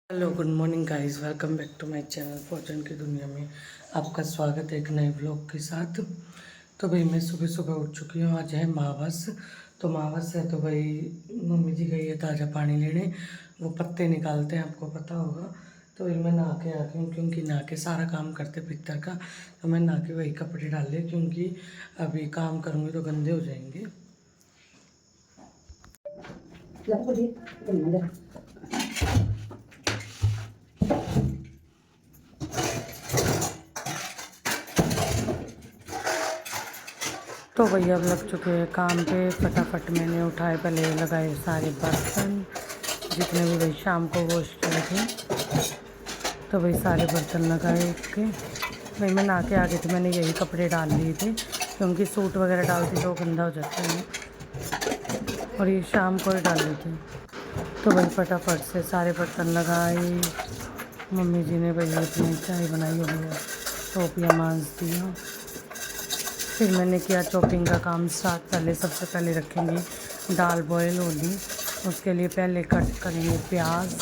Hello good morning guys, welcome back to my channel fortune की दुनिया में आपका स्वागत है एक नए व्लॉग के साथ। तो भाई मैं सुबह सुबह उठ चुकी हूँ। आज है मावस। तो मावस है तो भाई मम्मी जी गई है ताज़ा पानी लेने, वो पत्ते निकालते हैं, आपको पता होगा। तो भाई मैं नहा के आ गई हूँ, क्योंकि नहा के सारा काम करते पितर का। तो मैं नहा के वही कपड़े डाल लिए, क्योंकि अभी काम करूँगी तो गंदे हो जाएंगे। तो भैया अब लग चुके हैं काम पे। फटाफट मैंने उठाए, पहले लगाए सारे बर्तन जितने भी भाई शाम को वॉश किए थे। तो भाई सारे बर्तन लगाए के भाई मैं नहा के आ गई थी। मैंने यही कपड़े डाल लिए थे, क्योंकि सूट वगैरह डालती तो गंदा हो जाता है, और ये शाम को ही डाल ली थी। तो भाई फटाफट से सारे बर्तन लगाए। मम्मी जी ने भाई अपनी चाय बनाई हो गया, टोपियाँ मांज दिया। फिर मैंने किया चॉपिंग का काम स्टार्ट। पहले सबसे पहले रखेंगे दाल बॉयल होगी, उसके लिए पहले कट करेंगे प्याज।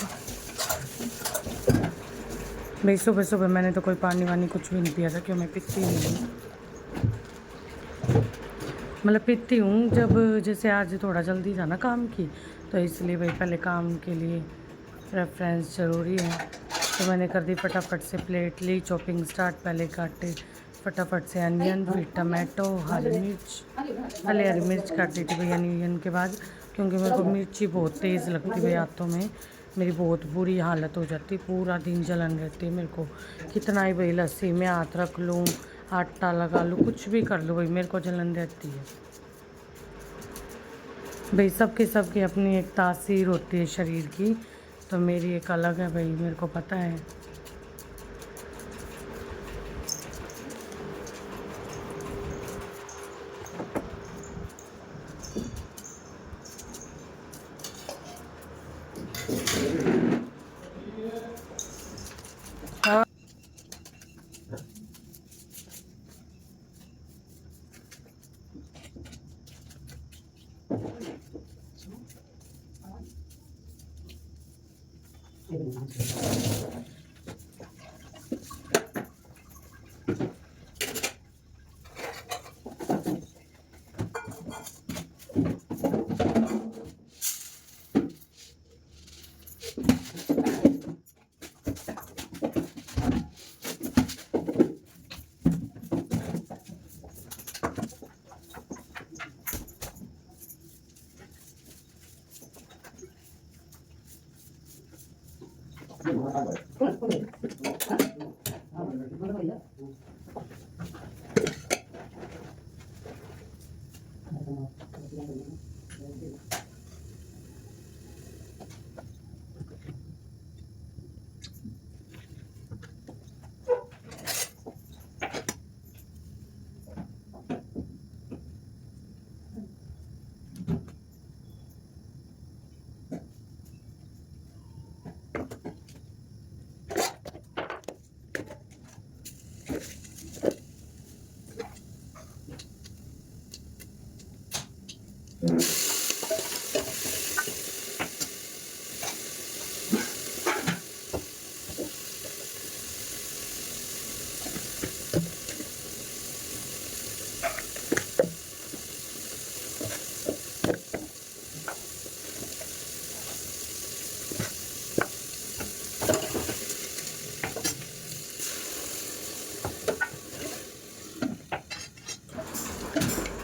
भाई सुबह सुबह मैंने तो कोई पानी वानी कुछ भी नहीं पिया था, क्यों मैं पीती नहीं हूँ। मतलब पीती हूँ जब, जैसे आज थोड़ा जल्दी था ना काम की, तो इसलिए भाई पहले काम के लिए रेफरेंस ज़रूरी है। तो मैंने कर दी फटाफट से, प्लेट ली, चॉपिंग स्टार्ट। पहले काटे फटाफट से अनियन, फिर टमाटो, हरी मिर्च। पहले हरी मिर्च काट दी थी भाई अनियन के बाद, क्योंकि मेरे को मिर्ची बहुत तेज़ लगती है हाथों में। मेरी बहुत बुरी हालत हो जाती, पूरा दिन जलन रहती है मेरे को। कितना ही भाई लस्सी में हाथ रख लूँ, आटा लगा लूँ, कुछ भी कर लूँ भाई मेरे को जलन रहती है। भाई सबकी अपनी एक तासीर होती है शरीर की, तो मेरी एक अलग है भाई, मेरे को पता है। हाँ।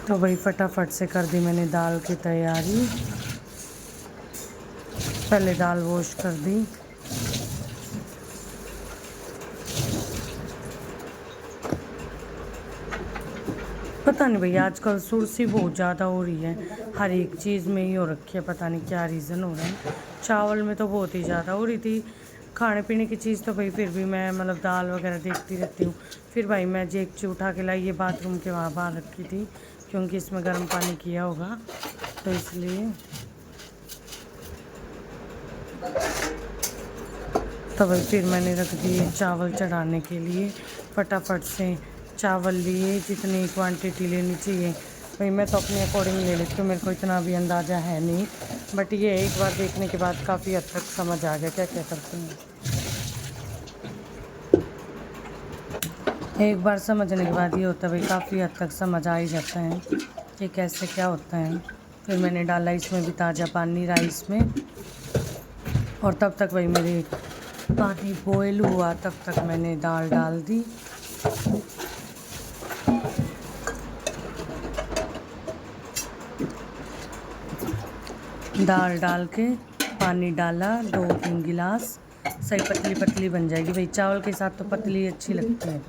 तो भाई फटाफट से कर दी मैंने दाल की तैयारी। पहले दाल वॉश कर दी। पता नहीं भैया आजकल सुर्सी बहुत ज़्यादा हो रही है, हर एक चीज़ में ही हो रखी है, पता नहीं क्या रीज़न हो रहा है। चावल में तो बहुत ही ज़्यादा हो रही थी। खाने पीने की चीज़ तो भाई फिर भी मैं मतलब दाल वगैरह देखती रहती हूँ। फिर भाई मैं जेगची उठा के लाई, ये बाथरूम के वहाँ बाहर रखी थी, क्योंकि इसमें गर्म पानी किया होगा, तो इसलिए। तो भाई फिर मैंने रख दिए चावल चढ़ाने के लिए। फटाफट से चावल लिए, जितनी क्वांटिटी लेनी चाहिए भाई मैं तो अपने अकॉर्डिंग ले लेती हूँ, मेरे को इतना भी अंदाज़ा है नहीं, बट ये एक बार देखने के बाद काफ़ी हद तक समझ आ गया क्या क्या करते हैं। एक बार समझने के बाद ये होता है भाई, काफ़ी हद तक समझ आ ही जाता है कि कैसे क्या होता है। फिर मैंने डाला इसमें भी ताज़ा पानी राइस में, और तब तक भाई मेरे पानी बॉयल हुआ, तब तक मैंने दाल डाल दी। दाल डाल के पानी डाला 2-3 गिलास, सही पतली पतली बन जाएगी भाई। चावल के साथ तो पतली अच्छी लगती है,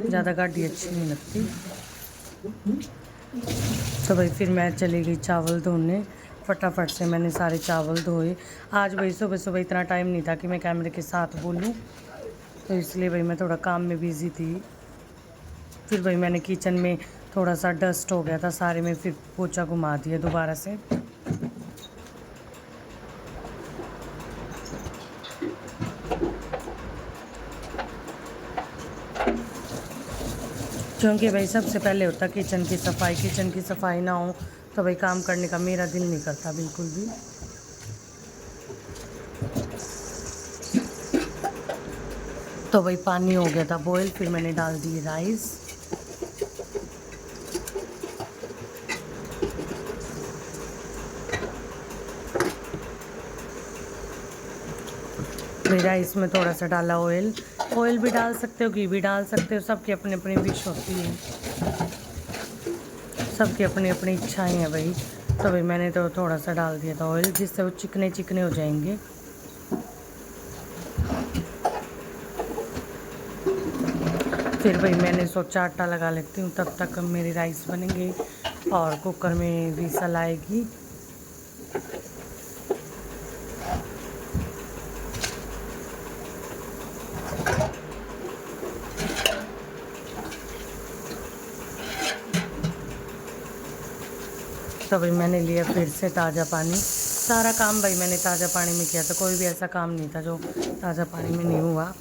ज़्यादा गाढ़ी अच्छी नहीं लगती। तो भाई फिर मैं चली गई चावल धोने, फटाफट से मैंने सारे चावल धोए। आज भाई सुबह सुबह इतना टाइम नहीं था कि मैं कैमरे के साथ बोलूं, तो इसलिए भाई मैं थोड़ा काम में बिज़ी थी। फिर भाई मैंने किचन में थोड़ा सा डस्ट हो गया था सारे में, फिर पोछा घुमा दिया दोबारा से। क्योंकि भाई सबसे पहले होता किचन की सफाई, किचन की सफाई ना हो तो भाई काम करने का मेरा दिल नहीं करता बिल्कुल भी। तो भाई पानी हो गया था बॉयल, फिर मैंने डाल दिए राइस। फिर राइस में थोड़ा सा डाला ऑयल, ऑयल भी डाल सकते हो, घी भी डाल सकते हो, सबकी अपनी अपनी विश होती है, सबकी अपनी अपनी इच्छाएं हैं भाई। तो भाई मैंने तो थोड़ा सा डाल दिया था ऑयल, जिससे वो चिकने चिकने हो जाएंगे। फिर भाई मैंने सोचा आटा लगा लेती हूँ, तब तक मेरी राइस बनेंगे और कुकर में विसल आएगी। तो भाई मैंने लिया फिर से ताज़ा पानी। सारा काम भाई मैंने ताज़ा पानी में किया था, कोई भी ऐसा काम नहीं था जो ताज़ा पानी में नहीं हुआ।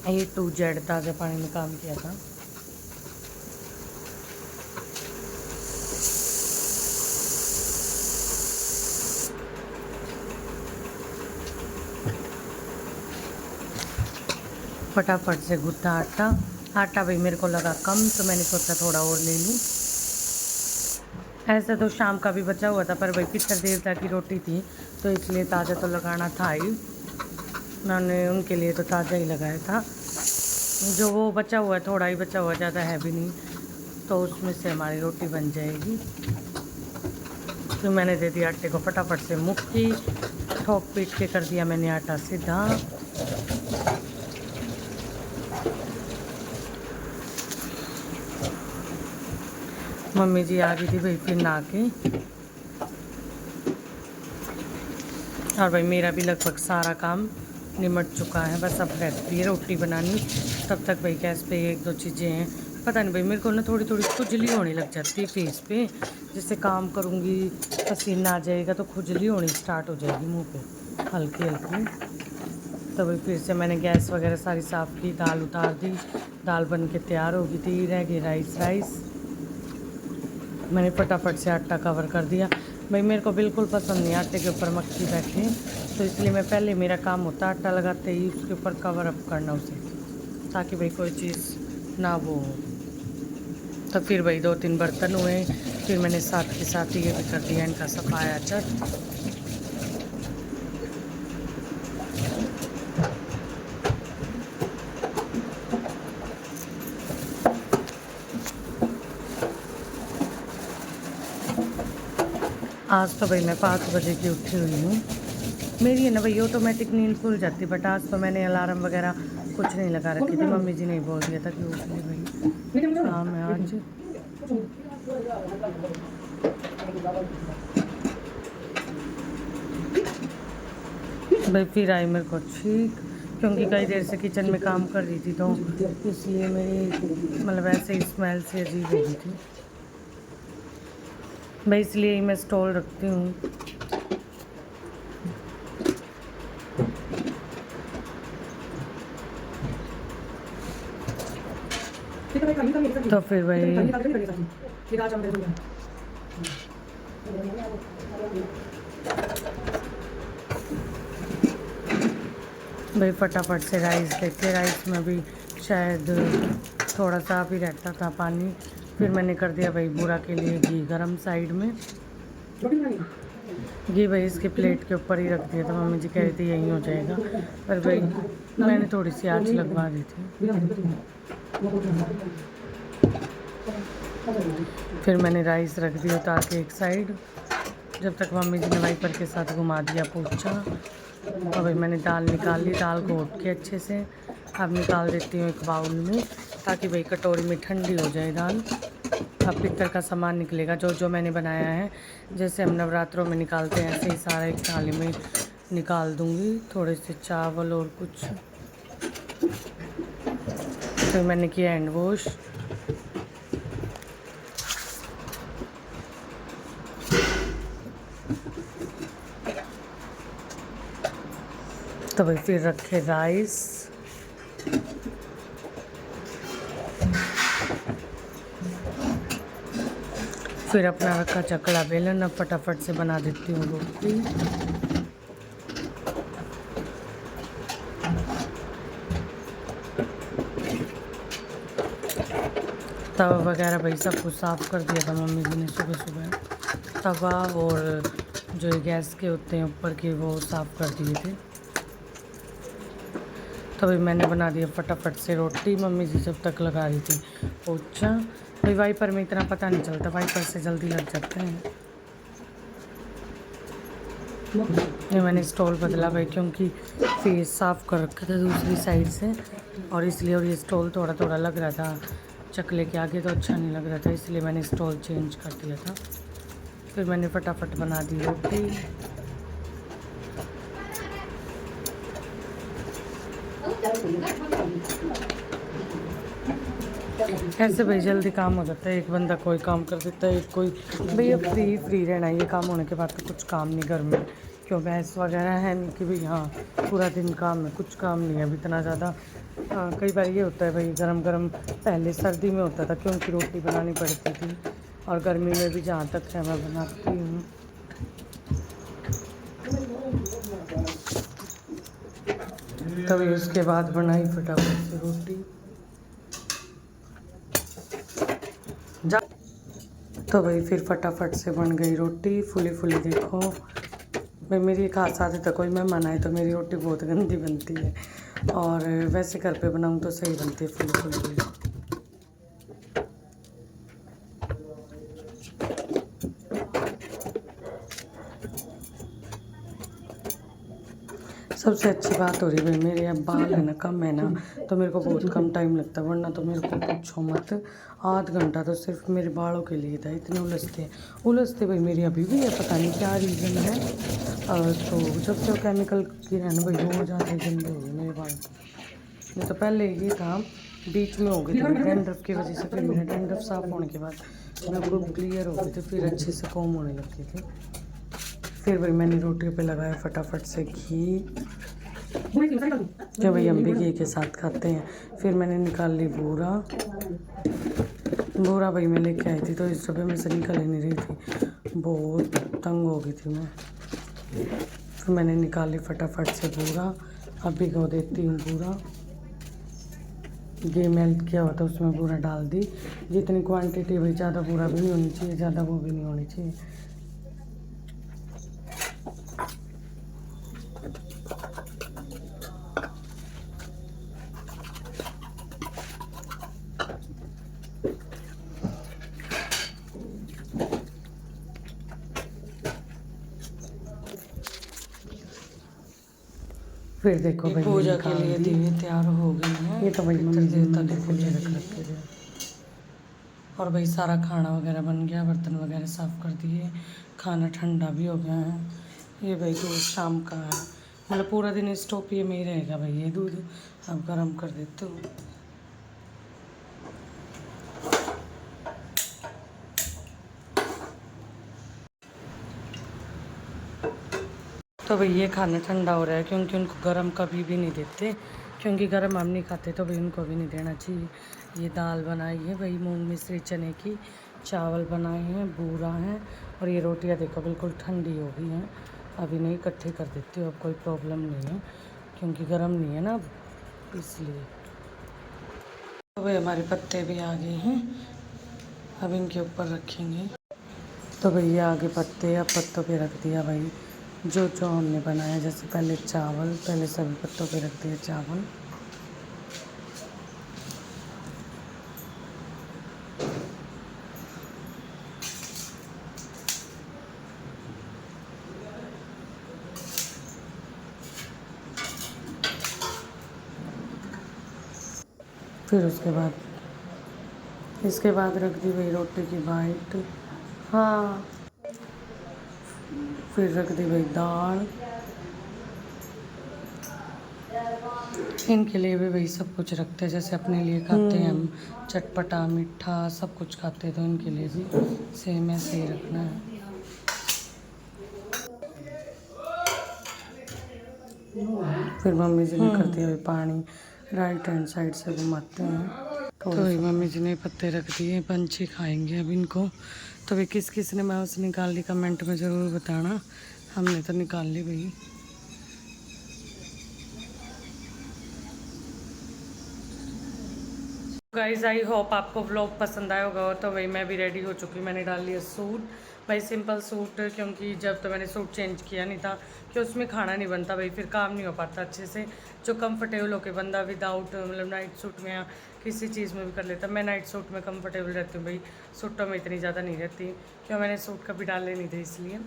A to Z ताज़ा पानी में काम किया था। फटाफट से गूँथा आटा भाई मेरे को लगा कम, तो मैंने सोचा थोड़ा और ले लूँ। ऐसे तो शाम का भी बचा हुआ था, पर भाई पितर देवता की रोटी थी तो इसलिए ताज़ा तो लगाना था ही, मैंने उनके लिए तो ताज़ा ही लगाया था। जो वो बचा हुआ है, थोड़ा ही बचा हुआ, ज़्यादा है भी नहीं, तो उसमें से हमारी रोटी बन जाएगी। तो मैंने दे दिया आटे को फटाफट से मुट्ठी, ठोक पीट के कर दिया मैंने आटा सीधा। मम्मी जी आ गई थी भाई फिर नहा के, और भाई मेरा भी लगभग सारा काम निमट चुका है, बस अब रहती है रोटी बनानी। तब तक भाई गैस पे 1-2 चीज़ें हैं, पता नहीं भाई मेरे को ना थोड़ी थोड़ी खुजली होने लग जाती है फेस पे, जैसे काम करूँगी पसीना आ जाएगा तो खुजली होनी स्टार्ट हो जाएगी मुंह पे हल्की हल्की। तो भाई फिर से मैंने गैस वगैरह सारी साफ़ की, दाल उतार दी, दाल बन के तैयार हो गई थी। रह गई राइस मैंने फटाफट से आटा कवर कर दिया। भाई मेरे को बिल्कुल पसंद नहीं आटे के ऊपर मक्खी बैठे, तो इसलिए मैं पहले मेरा काम होता है आटा लगाते ही उसके ऊपर कवर अप करना उसे, ताकि भाई कोई चीज़ ना वो हो। तो फिर भाई 2-3 बर्तन हुए, फिर मैंने साथ के साथ ये भी कर दिया इनका सफाया चट। आज तो भाई मैं 5 बजे की उठी हुई हूँ। मेरी है ना भाई ऑटोमेटिक नींद खुल जाती, बट आज तो मैंने अलार्म वगैरह कुछ नहीं लगा रखी थी। मम्मी जी ने बोल दिया था कि उठ ले भाई, काम है आज। भाई फिर आई मेरे को ठीक, क्योंकि कई देर से किचन में काम कर रही थी, तो इसलिए मेरी मतलब ऐसे ही स्मेल से अजीब हो गई थी भाई, इसलिए ही मैं स्टॉल रखती हूँ। तो फिर भाई भाई फटाफट से राइस लेके, राइस में भी शायद थोड़ा सा भी रहता था पानी। फिर मैंने कर दिया भाई बूरा के लिए घी गरम साइड में। घी भाई इसके प्लेट के ऊपर ही रख दिया था, मम्मी जी कह रही थी यहीं हो जाएगा, पर भाई मैंने थोड़ी सी आँच लगवा दी थी। फिर मैंने राइस रख दिया उतार के एक साइड, जब तक मम्मी जी ने वाइपर के साथ घुमा दिया पोछा। और भाई मैंने दाल निकाल ली, दाल को उठ के अच्छे से अब निकाल देती हूँ एक बाउल में, ताकि भाई कटोरी में ठंडी हो जाए दाल। अब पित्तर का सामान निकलेगा जो जो मैंने बनाया है, जैसे हम नवरात्रों में निकालते हैं ऐसे ही सारा एक थाली में निकाल दूँगी। थोड़े से चावल और कुछ, फिर मैंने किया हैंड वॉश। तो भाई फिर रखे राइस, फिर अपना रखा चकला बेलन। अब फटाफट से बना देती हूँ रोटी। तवा वगैरह भाई सब कुछ साफ़ कर दिया था मम्मी जी ने सुबह सुबह। तवा और जो गैस के होते हैं ऊपर के वो साफ़ कर दिए थे। तो भाई मैंने बना दिया फटाफट से रोटी, मम्मी जी जब तक लगा रही थी पोछा। भाई वाइपर में इतना पता नहीं चलता, वाइपर से जल्दी लग जाते हैं। ये मैंने स्टॉल बदला भाई, क्योंकि फेस साफ़ कर रखा था दूसरी साइड से, और इसलिए, और ये स्टॉल थोड़ा थोड़ा लग रहा था चकले के आगे, तो अच्छा नहीं लग रहा था, इसलिए मैंने स्टॉल चेंज कर दिया था। फिर मैंने फटाफट बना दी रोटी। ऐसे भाई जल्दी काम हो जाता है, एक बंदा कोई काम कर देता है, एक कोई भैया फ्री रहना है। ये काम होने के बाद तो कुछ काम नहीं घर में, क्यों भैंस वगैरह है नहीं कि भाई हाँ पूरा दिन काम है, कुछ काम नहीं है अभी इतना ज़्यादा। कई बार ये होता है भाई गरम गरम, पहले सर्दी में होता था क्योंकि रोटी बनानी पड़ती थी, और गर्मी में भी जहाँ तक है मैं बनाती हूँ। तभी उसके बाद बनाई फटाफट से रोटी। तो भाई फिर फटाफट से बन गई रोटी, फुली फुली। देखो भाई मेरी एक खास आदत है, कोई मेहमान आए तो मेरी रोटी बहुत गंदी बनती है, और वैसे घर पे बनाऊँ तो सही बनती है फुली फुली। सबसे अच्छी बात हो रही भाई, मेरे अब बाल है ना कम है ना, तो मेरे को बहुत कम टाइम लगता है, वरना तो मेरे को पूछो मत, आध घंटा तो सिर्फ मेरे बालों के लिए था। इतने उलझते भाई मेरी अभी भी है, पता नहीं क्या रीज़न है। तो जब से केमिकल की है ना भाई वो ज़्यादा गंदे हो गए मेरे बाल। नहीं तो पहले ये था, बीच में हो गई थी डैंड्रफ की वजह से, फिर मेरे डैंड्रफ साफ़ होने के बाद बिल्कुल क्लियर हो गए थे, फिर अच्छे से कॉम होने लगे थे। फिर भाई मैंने रोटी पे लगाया फटाफट से घी, जो भाई हम भी घी के साथ खाते हैं। फिर मैंने निकाल ली बूरा भाई मैं लेके आई थी, तो इस डब्बे में से निकल ही नहीं रही थी, बहुत तंग हो गई थी मैं। फिर मैंने निकाल ली फटाफट से बूरा। अब भिगो देती हूँ बूरा। घी मेल्ट किया हुआ था उसमें बूरा डाल दी, जितनी क्वांटिटी भाई, ज़्यादा बूरा भी नहीं होनी चाहिए, ज़्यादा वो भी नहीं होनी चाहिए। फिर देखो भाई पूजा के लिए दिए तैयार हो गए हैं। ये तो भाई मम्मी देवता की पूजा रख रखे थे, और भाई सारा खाना वगैरह बन गया, बर्तन वगैरह साफ़ कर दिए, खाना ठंडा भी हो गया है। ये भाई दूध शाम का है, मतलब पूरा दिन स्टोव पे में ही रहेगा भाई ये दूध। अब गर्म कर देते हो। तो भाई ये खाना ठंडा हो रहा है, क्योंकि उनको गरम कभी भी नहीं देते, क्योंकि गरम हम नहीं खाते, तो भाई उनको भी नहीं देना चाहिए। ये दाल बनाई है भाई मूंग मिश्री चने की, चावल बनाए हैं, बूरा है, और ये रोटियां देखो बिल्कुल ठंडी हो गई हैं, अभी नहीं इकट्ठी कर देती हूँ, अब कोई प्रॉब्लम नहीं है क्योंकि गर्म नहीं है ना अब, इसलिए। तो भाई हमारे पत्ते भी आ गए हैं, अब इनके ऊपर रखेंगे। तो भैया आगे पत्ते, अब पत्तों पे रख दिया भाई जो जो हमने बनाया, जैसे पहले चावल, पहले सभी पत्तों पे रख दिया चावल। फिर उसके बाद इसके बाद रख दी भाई रोटी की वाइट, हाँ। फिर रख दी भाई दाल, इनके लिए भी वही सब कुछ रखते हैं, जैसे अपने लिए खाते हैं हम चटपटा मीठा सब कुछ खाते हैं, तो इनके लिए भी सेम ऐसे ही रखना है। फिर मम्मी जी ने कर दिया भाई पानी, राइट हैंड साइड से घुमाते हैं। तो भाई मम्मी जी ने पत्ते रख दिए, पंछी खाएंगे अब इनको। तो भाई किस किस ने माउस निकाल ली कमेंट में ज़रूर बताना, हमने तो निकाल ली भाई। गाइज आई होप आपको व्लॉग पसंद आया होगा। तो भाई मैं भी रेडी हो चुकी, मैंने डाल लिया सूट, भाई सिंपल सूट, क्योंकि जब तो मैंने सूट चेंज किया नहीं था कि उसमें खाना नहीं बनता भाई, फिर काम नहीं हो पाता अच्छे से। जो कंफर्टेबल होके बंदा विदाउट मतलब नाइट सूट में या किसी चीज़ में भी कर लेता, मैं नाइट सूट में कंफर्टेबल रहती हूँ भाई, सूटों में इतनी ज़्यादा नहीं रहती, क्यों मैंने सूट कभी डाले नहीं थे इसलिए।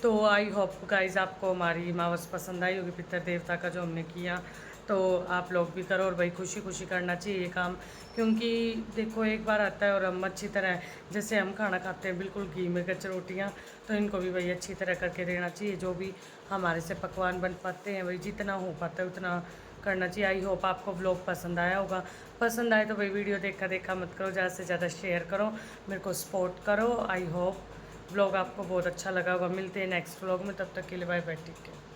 तो आई होप गाइज आपको हमारी मावस पसंद आई होगी, पितर देवता का जो हमने किया, तो आप लोग भी करो। और भाई खुशी खुशी करना चाहिए ये काम, क्योंकि देखो एक बार आता है और हम अच्छी तरह जैसे हम खाना खाते हैं बिल्कुल घी में कच्ची रोटियाँ, तो इनको भी भाई अच्छी तरह करके देना चाहिए। जो भी हमारे से पकवान बन पाते हैं भाई, जितना हो पाता है उतना करना चाहिए। आई होप आपको व्लॉग पसंद आया होगा, पसंद आए तो भाई वीडियो देखा देखा मत करो, ज़्यादा से ज़्यादा शेयर करो, मेरे को सपोर्ट करो। आई होप व्लॉग आपको बहुत अच्छा लगा होगा। मिलते हैं नेक्स्ट व्लॉग में, तब तक के लिए बाय बाय, टेक केयर।